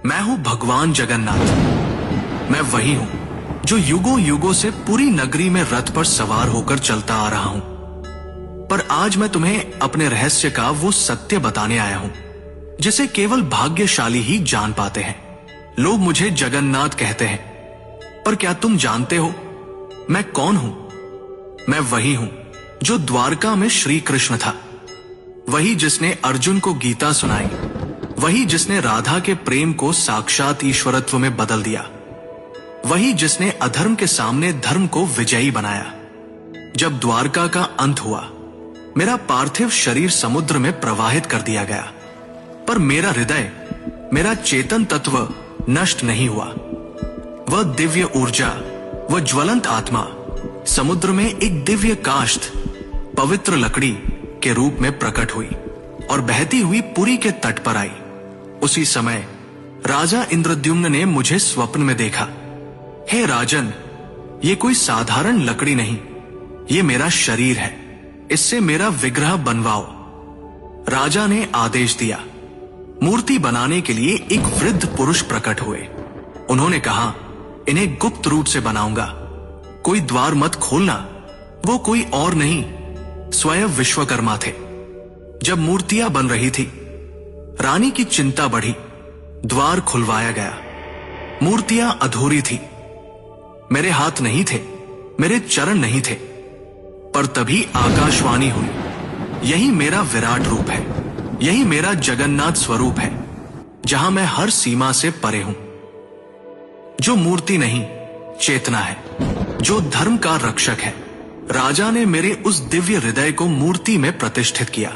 मैं हूं भगवान जगन्नाथ। मैं वही हूं जो युगों युगों से पूरी नगरी में रथ पर सवार होकर चलता आ रहा हूं। पर आज मैं तुम्हें अपने रहस्य का वो सत्य बताने आया हूं जिसे केवल भाग्यशाली ही जान पाते हैं। लोग मुझे जगन्नाथ कहते हैं, पर क्या तुम जानते हो मैं कौन हूं? मैं वही हूं जो द्वारका में श्री कृष्ण था, वही जिसने अर्जुन को गीता सुनाई, वही जिसने राधा के प्रेम को साक्षात ईश्वरत्व में बदल दिया, वही जिसने अधर्म के सामने धर्म को विजयी बनाया। जब द्वारका का अंत हुआ, मेरा पार्थिव शरीर समुद्र में प्रवाहित कर दिया गया, पर मेरा हृदय, मेरा चेतन तत्व नष्ट नहीं हुआ। वह दिव्य ऊर्जा, वह ज्वलंत आत्मा समुद्र में एक दिव्य काष्ठ, पवित्र लकड़ी के रूप में प्रकट हुई और बहती हुई पुरी के तट पर आई। उसी समय राजा इंद्रद्युम्न ने मुझे स्वप्न में देखा। हे राजन, ये कोई साधारण लकड़ी नहीं, ये मेरा शरीर है, इससे मेरा विग्रह बनवाओ। राजा ने आदेश दिया। मूर्ति बनाने के लिए एक वृद्ध पुरुष प्रकट हुए। उन्होंने कहा, इन्हें गुप्त रूप से बनाऊंगा, कोई द्वार मत खोलना। वो कोई और नहीं, स्वयं विश्वकर्मा थे। जब मूर्तियां बन रही थी, रानी की चिंता बढ़ी। द्वार खुलवाया गया। मूर्तियां अधूरी थी। मेरे हाथ नहीं थे, मेरे चरण नहीं थे, पर तभी आकाशवाणी हुई, यही मेरा विराट रूप है, यही मेरा जगन्नाथ स्वरूप है, जहां मैं हर सीमा से परे हूं। जो मूर्ति नहीं, चेतना है, जो धर्म का रक्षक है। राजा ने मेरे उस दिव्य हृदय को मूर्ति में प्रतिष्ठित किया।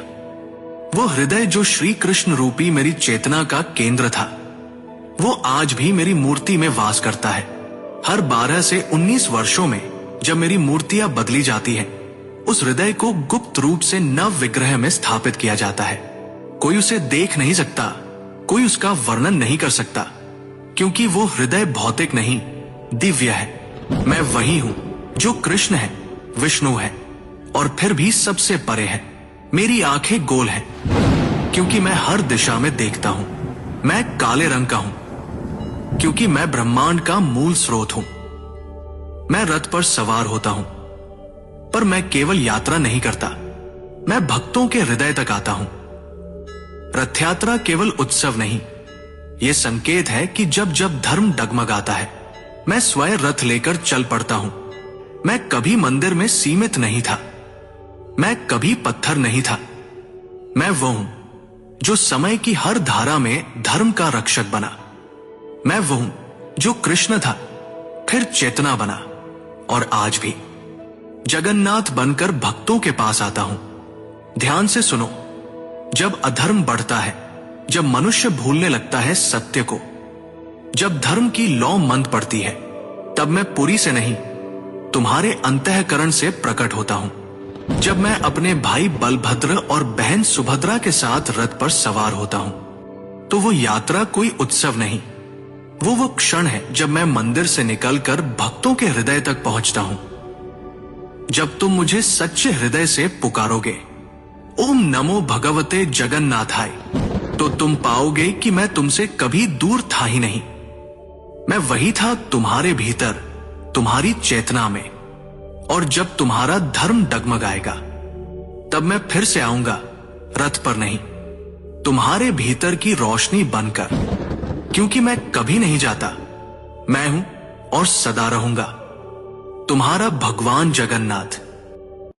वो हृदय जो श्री कृष्ण रूपी मेरी चेतना का केंद्र था, वो आज भी मेरी मूर्ति में वास करता है। हर 12 से 19 वर्षों में जब मेरी मूर्तियां बदली जाती हैं, उस हृदय को गुप्त रूप से नव विग्रह में स्थापित किया जाता है। कोई उसे देख नहीं सकता, कोई उसका वर्णन नहीं कर सकता, क्योंकि वो हृदय भौतिक नहीं, दिव्य है। मैं वही हूं जो कृष्ण है, विष्णु है और फिर भी सबसे परे है। मेरी आंखें गोल हैं, क्योंकि मैं हर दिशा में देखता हूं। मैं काले रंग का हूं, क्योंकि मैं ब्रह्मांड का मूल स्रोत हूं। मैं रथ पर सवार होता हूं, पर मैं केवल यात्रा नहीं करता, मैं भक्तों के हृदय तक आता हूं। रथ यात्रा केवल उत्सव नहीं, यह संकेत है कि जब जब धर्म डगमगाता है, मैं स्वयं रथ लेकर चल पड़ता हूं। मैं कभी मंदिर में सीमित नहीं था, मैं कभी पत्थर नहीं था। मैं वो हूं जो समय की हर धारा में धर्म का रक्षक बना। मैं वो हूं जो कृष्ण था, फिर चेतना बना और आज भी जगन्नाथ बनकर भक्तों के पास आता हूं। ध्यान से सुनो, जब अधर्म बढ़ता है, जब मनुष्य भूलने लगता है सत्य को, जब धर्म की लौ मंद पड़ती है, तब मैं पुरी से नहीं, तुम्हारे अंतःकरण से प्रकट होता हूं। जब मैं अपने भाई बलभद्र और बहन सुभद्रा के साथ रथ पर सवार होता हूं, तो वो यात्रा कोई उत्सव नहीं, वो क्षण है जब मैं मंदिर से निकलकर भक्तों के हृदय तक पहुंचता हूं। जब तुम मुझे सच्चे हृदय से पुकारोगे, ओम नमो भगवते जगन्नाथाय, तो तुम पाओगे कि मैं तुमसे कभी दूर था ही नहीं। मैं वही था तुम्हारे भीतर, तुम्हारी चेतना में। और जब तुम्हारा धर्म डगमगाएगा, तब मैं फिर से आऊंगा, रथ पर नहीं, तुम्हारे भीतर की रोशनी बनकर, क्योंकि मैं कभी नहीं जाता। मैं हूं और सदा रहूंगा, तुम्हारा भगवान जगन्नाथ।